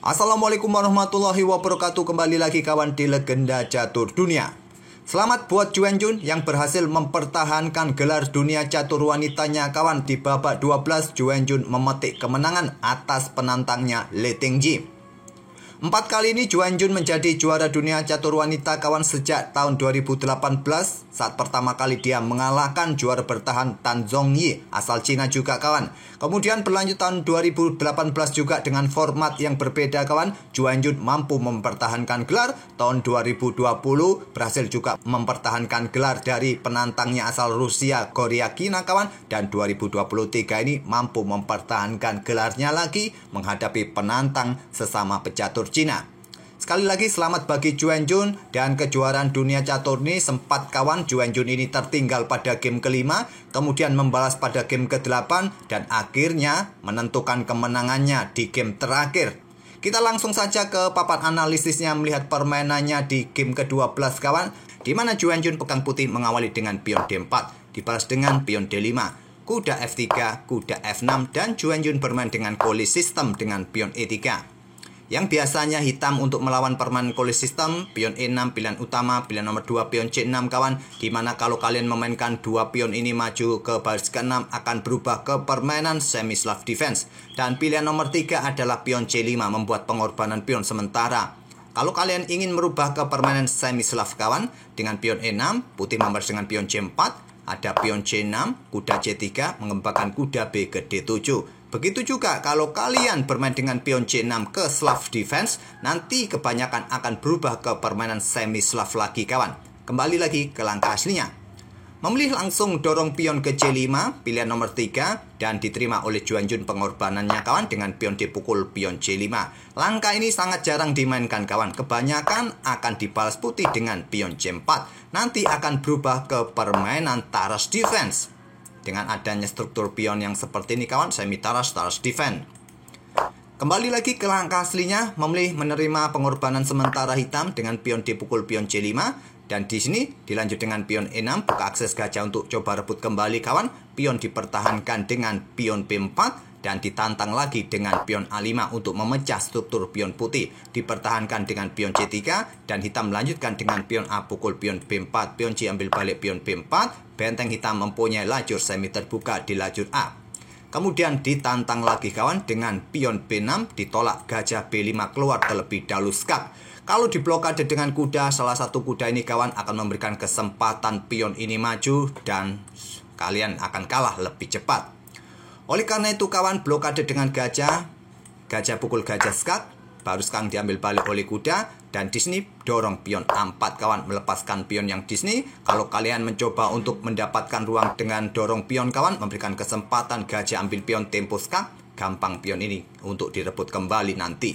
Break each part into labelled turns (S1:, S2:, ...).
S1: Assalamualaikum warahmatullahi wabarakatuh. Kembali lagi kawan di Legenda Catur Dunia. Selamat buat Juan Jun yang berhasil mempertahankan gelar dunia catur wanitanya kawan. Di babak 12 Juan Jun memetik kemenangan atas penantangnya Le Tingji. 4 kali ini Juan Jun menjadi juara dunia catur wanita kawan sejak tahun 2018 saat pertama kali dia mengalahkan juara bertahan Tan Zhongyi asal Cina juga kawan. Kemudian berlanjut tahun 2018 juga dengan format yang berbeda kawan. Juan Jun mampu mempertahankan gelar. Tahun 2020 berhasil juga mempertahankan gelar dari penantangnya asal Rusia Goryakina kawan. Dan 2023 ini mampu mempertahankan gelarnya lagi menghadapi penantang sesama pecatur Cina. Sekali lagi selamat bagi Juan Jun, dan kejuaraan dunia catur ini sempat kawan Juan Jun ini tertinggal pada game kelima, kemudian membalas pada game ke-8 dan akhirnya menentukan kemenangannya di game terakhir. Kita langsung saja ke papan analisisnya melihat permainannya di game ke-12 kawan, di mana Juan Jun pegang putih mengawali dengan pion D4, dibalas dengan pion D5, kuda F3, kuda F6, dan Juan Jun bermain dengan Collie System dengan pion E3. Yang biasanya hitam untuk melawan permainan Collie System, pion E6 pilihan utama, pilihan nomor 2 pion C6 kawan. Dimana kalau kalian memainkan dua pion ini maju ke baris ke-6 akan berubah ke permainan semi-slav defense. Dan pilihan nomor 3 adalah pion C5 membuat pengorbanan pion sementara. Kalau kalian ingin merubah ke permainan semi-slav kawan, dengan pion E6, putih membalas dengan pion C4, ada pion C6, kuda C3 mengembangkan kuda B ke D7. Begitu juga kalau kalian bermain dengan pion C6 ke Slav Defense, nanti kebanyakan akan berubah ke permainan semi-Slav lagi kawan. Kembali lagi ke langkah aslinya. Memilih langsung dorong pion ke C5, pilihan nomor 3, dan diterima oleh Juan Jun pengorbanannya kawan dengan pion dipukul pion C5. Langkah ini sangat jarang dimainkan kawan, kebanyakan akan dibalas putih dengan pion C4. Nanti akan berubah ke permainan Taras Defense. Dengan adanya struktur pion yang seperti ini kawan, semi taras defense. Kembali lagi ke langkah aslinya, memilih menerima pengorbanan sementara hitam dengan pion dipukul pion C5, dan di sini dilanjut dengan pion E6, buka akses gajah untuk coba rebut kembali kawan. Pion dipertahankan dengan pion B4 dan ditantang lagi dengan pion A5 untuk memecah struktur pion putih. Dipertahankan dengan pion C3 dan hitam melanjutkan dengan pion A pukul pion B4. Pion C ambil balik pion B4. Benteng hitam mempunyai lajur semi terbuka di lajur A. Kemudian ditantang lagi kawan dengan pion B6, ditolak gajah B5 keluar terlebih dahulu skak. Kalau diblokade dengan kuda, salah satu kuda ini kawan akan memberikan kesempatan pion ini maju dan kalian akan kalah lebih cepat. Oleh karena itu kawan, blokade dengan gajah pukul gajah skak, baru sekarang diambil balik oleh kuda. Dan di sini dorong pion A4 kawan, melepaskan pion yang di sini. Kalau kalian mencoba untuk mendapatkan ruang dengan dorong pion kawan, memberikan kesempatan gajah ambil pion tempo skak, gampang pion ini untuk direbut kembali nanti.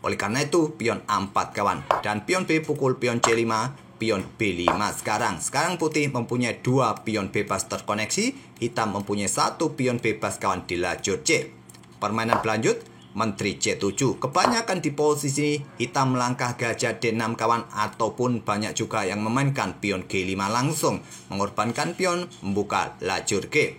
S1: Oleh karena itu pion A4 kawan, dan pion B pukul pion C5, pion B5 sekarang putih mempunyai 2 pion bebas terkoneksi, hitam mempunyai 1 pion bebas kawan di lajur C. Permainan berlanjut, Menteri C7, kebanyakan di posisi hitam melangkah gajah D6 kawan, ataupun banyak juga yang memainkan pion G5 langsung, mengorbankan pion, membuka lajur G.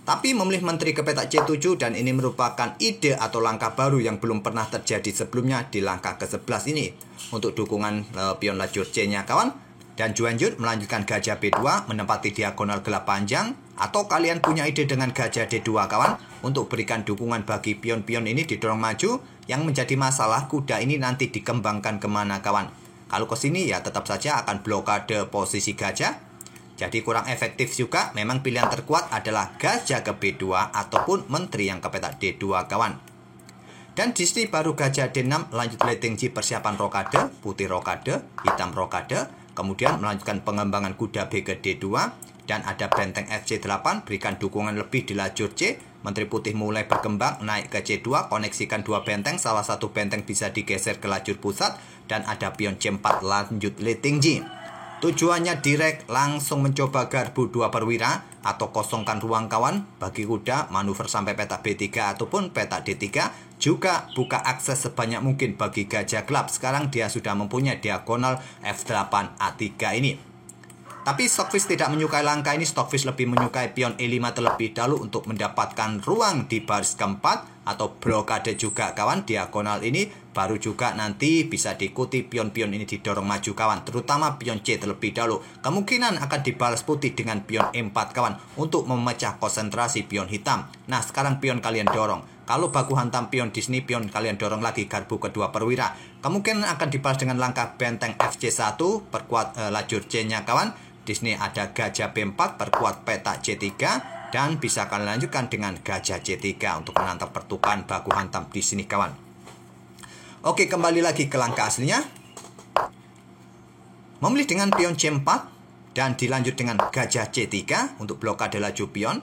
S1: Tapi memilih menteri ke petak C7 dan ini merupakan ide atau langkah baru yang belum pernah terjadi sebelumnya di langkah ke-11 ini. Untuk dukungan pion lajur C-nya kawan. Dan Juan Jun melanjutkan gajah B2 menempati diagonal gelap panjang. Atau kalian punya ide dengan gajah D2 kawan, untuk berikan dukungan bagi pion-pion ini didorong maju. Yang menjadi masalah kuda ini nanti dikembangkan kemana kawan. Kalau ke sini ya tetap saja akan blokade posisi gajah. Jadi kurang efektif juga. Memang pilihan terkuat adalah gajah ke B2 ataupun menteri yang ke petak D2 kawan. Dan di sini baru gajah D6 lanjut Le Tingji persiapan rokade, putih rokade, hitam rokade. Kemudian melanjutkan pengembangan kuda B ke D2 dan ada benteng FC8, berikan dukungan lebih di lajur C. Menteri putih mulai berkembang naik ke C2, koneksikan dua benteng, salah satu benteng bisa digeser ke lajur pusat dan ada pion C4 lanjut Le Tingji. Tujuannya direct langsung mencoba garbu 2 perwira atau kosongkan ruang kawan bagi kuda, manuver sampai petak B3 ataupun petak D3. Juga buka akses sebanyak mungkin bagi gajah gelap. Sekarang dia sudah mempunyai diagonal F8 A3 ini. Tapi Stockfish tidak menyukai langkah ini. Stockfish lebih menyukai pion E5 terlebih dahulu untuk mendapatkan ruang di baris keempat atau blokade juga kawan. Diagonal ini baru juga nanti bisa diikuti pion-pion ini didorong maju kawan. Terutama pion C terlebih dahulu. Kemungkinan akan dibalas putih dengan pion E4 kawan untuk memecah konsentrasi pion hitam. Nah sekarang pion kalian dorong. Kalau baku hantam pion di sini, pion kalian dorong lagi garbu kedua perwira. Kemungkinan akan dibalas dengan langkah benteng FC1, perkuat lajur C-nya kawan. Di sini ada gajah B4, perkuat petak C3, dan bisa kalian lanjutkan dengan gajah C3 untuk menantang pertukaran baku hantam di sini kawan. Oke, kembali lagi ke langkah aslinya. Memilih dengan pion C4 dan dilanjut dengan gajah C3 untuk blokade laju pion.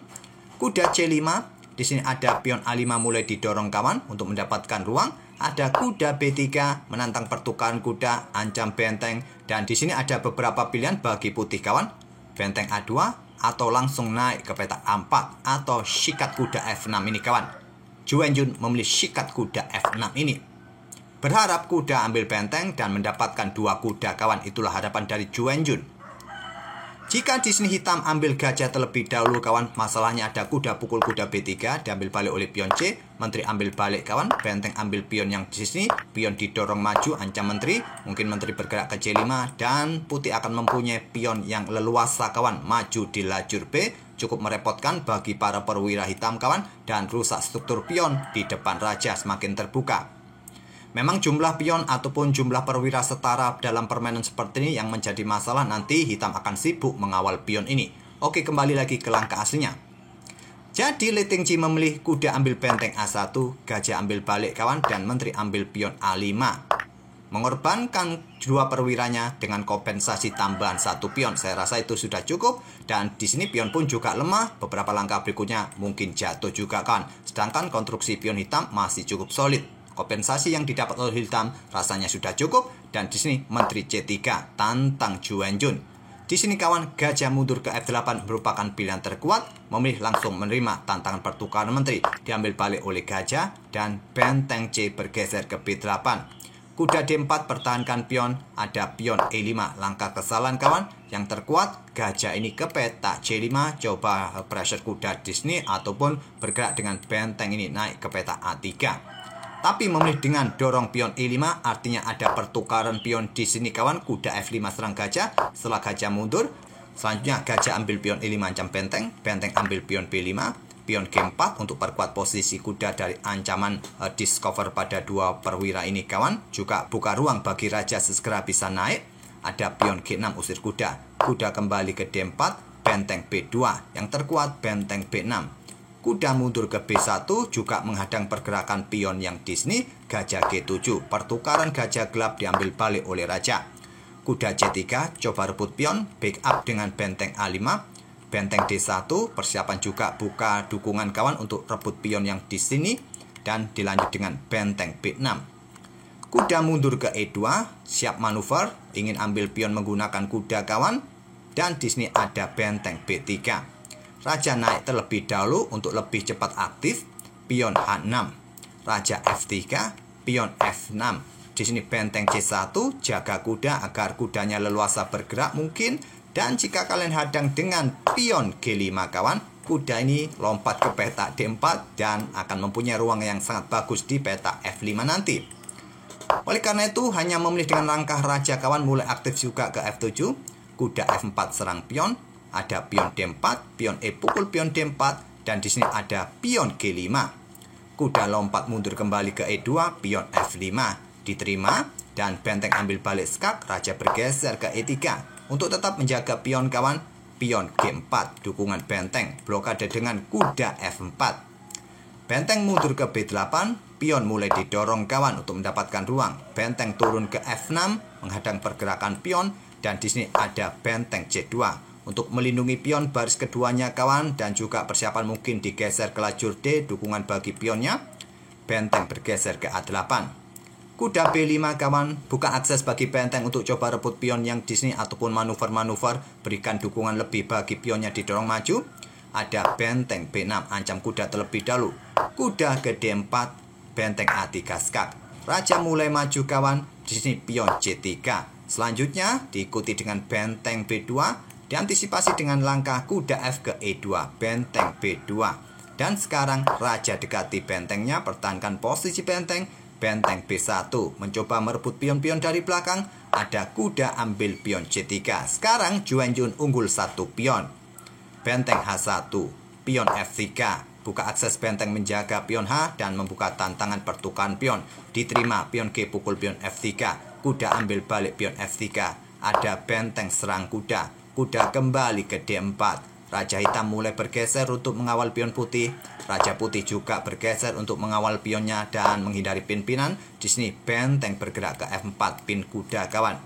S1: Kuda C5. Di sini ada pion A5 mulai didorong kawan untuk mendapatkan ruang. Ada kuda B3 menantang pertukaran kuda, ancam benteng, dan di sini ada beberapa pilihan bagi putih kawan. Benteng A2 atau langsung naik ke petak A4 atau sikat kuda F6 ini kawan. Juwenjun memilih sikat kuda F6 ini. Berharap kuda ambil benteng dan mendapatkan 2 kuda kawan. Itulah harapan dari Juwenjun. Jika di sini hitam ambil gajah terlebih dahulu kawan, masalahnya ada kuda pukul kuda B3 diambil balik oleh pion C, menteri ambil balik kawan, benteng ambil pion yang di sini, pion didorong maju ancam menteri, mungkin menteri bergerak ke C5 dan putih akan mempunyai pion yang leluasa kawan, maju di lajur B, cukup merepotkan bagi para perwira hitam kawan dan rusak struktur pion di depan raja semakin terbuka. Memang jumlah pion ataupun jumlah perwira setara dalam permainan seperti ini yang menjadi masalah, nanti hitam akan sibuk mengawal pion ini. Oke, kembali lagi ke langkah aslinya. Jadi Li Tingji memilih kuda ambil benteng A1, gajah ambil balik kawan, dan menteri ambil pion A5. Mengorbankan 2 perwiranya dengan kompensasi tambahan 1 pion. Saya rasa itu sudah cukup. Dan di sini pion pun juga lemah. Beberapa langkah berikutnya mungkin jatuh juga kawan. Sedangkan konstruksi pion hitam masih cukup solid. Kompensasi yang didapat oleh hitam rasanya sudah cukup, dan di sini menteri C3 tantang Juwenjun. Di sini kawan, gajah mundur ke F8 merupakan pilihan terkuat, memilih langsung menerima tantangan pertukaran menteri, diambil balik oleh gajah dan benteng C bergeser ke B8. Kuda D4 pertahankan pion, ada pion E5, langkah kesalahan kawan. Yang terkuat, gajah ini ke petak C5, coba pressure kuda di sini ataupun bergerak dengan benteng ini naik ke petak A3. Tapi memilih dengan dorong pion E5 artinya ada pertukaran pion di sini kawan. Kuda F5 serang gajah, setelah gajah mundur. Selanjutnya gajah ambil pion E5 ancam benteng, benteng ambil pion B5, pion G4 untuk perkuat posisi kuda dari ancaman discover pada 2 perwira ini kawan. Juga buka ruang bagi raja segera bisa naik. Ada pion G6 usir kuda, kuda kembali ke D4, benteng B2, yang terkuat benteng B6. Kuda mundur ke B1 juga menghadang pergerakan pion yang di sini, gajah G7. Pertukaran gajah gelap diambil balik oleh raja. Kuda C3 coba rebut pion, backup dengan benteng A5. Benteng D1 persiapan juga buka dukungan kawan untuk rebut pion yang di sini dan dilanjut dengan benteng B6. Kuda mundur ke E2, siap manuver, ingin ambil pion menggunakan kuda kawan, dan di sini ada benteng B3. Raja naik terlebih dahulu untuk lebih cepat aktif. Pion H6. Raja F3, pion F6. Di sini benteng C1, jaga kuda agar kudanya leluasa bergerak mungkin. Dan jika kalian hadang dengan pion G5 kawan, kuda ini lompat ke petak D4 dan akan mempunyai ruang yang sangat bagus di petak F5 nanti. Oleh karena itu hanya memilih dengan langkah raja kawan mulai aktif juga ke F7. Kuda F4 serang pion. Ada pion D4, pion E pukul pion D4, dan di sini ada pion G5. Kuda lompat mundur kembali ke E2, pion F5 diterima, dan benteng ambil balik skak, raja bergeser ke E3. Untuk tetap menjaga pion kawan, pion G4, dukungan benteng, blokade dengan kuda F4. Benteng mundur ke B8, pion mulai didorong kawan untuk mendapatkan ruang. Benteng turun ke F6, menghadang pergerakan pion, dan di sini ada benteng C2. Untuk melindungi pion baris keduanya kawan dan juga persiapan mungkin digeser ke lajur D, dukungan bagi pionnya. Benteng bergeser ke A8. Kuda B5 kawan, buka akses bagi benteng untuk coba rebut pion yang di sini ataupun manuver-manuver, berikan dukungan lebih bagi pionnya didorong maju. Ada benteng B6, ancam kuda terlebih dahulu. Kuda ke D4, benteng A3 skak. Raja mulai maju kawan, di sini pion C3. Selanjutnya diikuti dengan benteng B2, Diantisipasi dengan langkah kuda F ke E2, benteng B2. Dan sekarang raja dekati bentengnya, pertahankan posisi benteng, benteng B1. Mencoba merebut pion-pion dari belakang, ada kuda ambil pion C3. Sekarang Juan-Jun unggul 1 pion. Benteng H1, pion F3. Buka akses benteng menjaga pion H dan membuka tantangan pertukaran pion. Diterima pion G pukul pion F3. Kuda ambil balik pion F3. Ada benteng serang kuda. Kuda kembali ke D4. Raja hitam mulai bergeser untuk mengawal pion putih. Raja putih juga bergeser untuk mengawal pionnya dan menghindari pin-pinan. Di sini benteng bergerak ke F4, pin kuda kawan.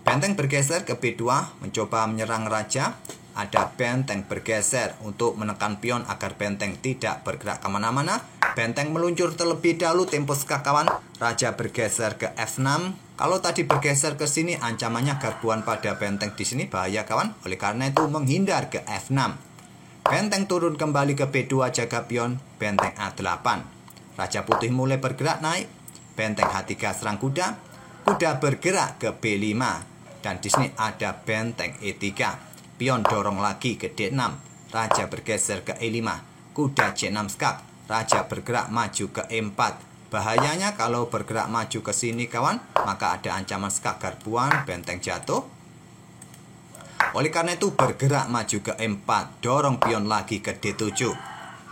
S1: Benteng bergeser ke B2, mencoba menyerang raja. Ada benteng bergeser untuk menekan pion agar benteng tidak bergerak kemana-mana. Benteng meluncur terlebih dahulu, tempo skak kawan. Raja bergeser ke F6. Kalau tadi bergeser ke sini, ancamannya garbuan pada benteng di sini, bahaya kawan. Oleh karena itu menghindar ke F6. Benteng turun kembali ke B2, jaga pion. Benteng A8. Raja putih mulai bergerak naik. Benteng H3 serang kuda. Kuda bergerak ke B5. Dan di sini ada benteng E3. Pion dorong lagi ke D6. Raja bergeser ke E5. Kuda C6 skak. Raja bergerak maju ke E4. Bahayanya kalau bergerak maju ke sini kawan, maka ada ancaman skak garbuan, benteng jatuh. Oleh karena itu bergerak maju ke E4, dorong pion lagi ke D7.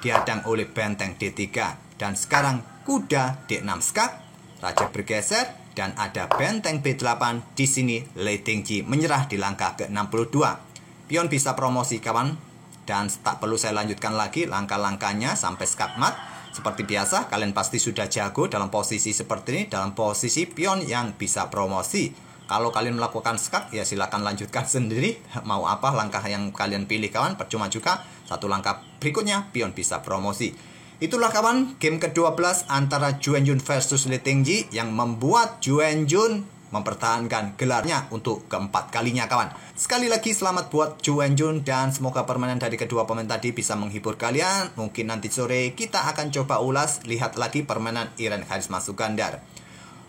S1: Dihadang oleh benteng D3. Dan sekarang kuda D6 skak. Raja bergeser dan ada benteng B8. Di sini Lei Tingji menyerah di langkah ke-62. Pion bisa promosi kawan. Dan tak perlu saya lanjutkan lagi langkah-langkahnya sampai skak mat. Seperti biasa, kalian pasti sudah jago dalam posisi seperti ini, dalam posisi pion yang bisa promosi. Kalau kalian melakukan skak, ya silakan lanjutkan sendiri. Mau apa langkah yang kalian pilih kawan, percuma juga. Satu langkah berikutnya, pion bisa promosi. Itulah kawan, game ke-12 antara Juan-Jun versus Lei Tingji yang membuat Juan-Jun mempertahankan gelarnya untuk keempat kalinya kawan. Sekali lagi selamat buat Juan-Jun dan semoga permainan dari kedua pemain tadi bisa menghibur kalian. Mungkin nanti sore kita akan coba ulas, lihat lagi permainan Iren Karisma Sugandar.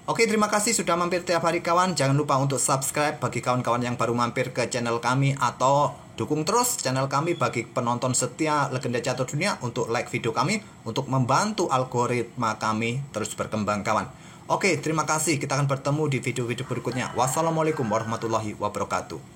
S1: Oke, terima kasih sudah mampir tiap hari kawan. Jangan lupa untuk subscribe bagi kawan-kawan yang baru mampir ke channel kami, atau dukung terus channel kami bagi penonton setia Legenda Catur Dunia untuk like video kami, untuk membantu algoritma kami terus berkembang kawan. Oke, terima kasih. Kita akan bertemu di video-video berikutnya. Wassalamualaikum warahmatullahi wabarakatuh.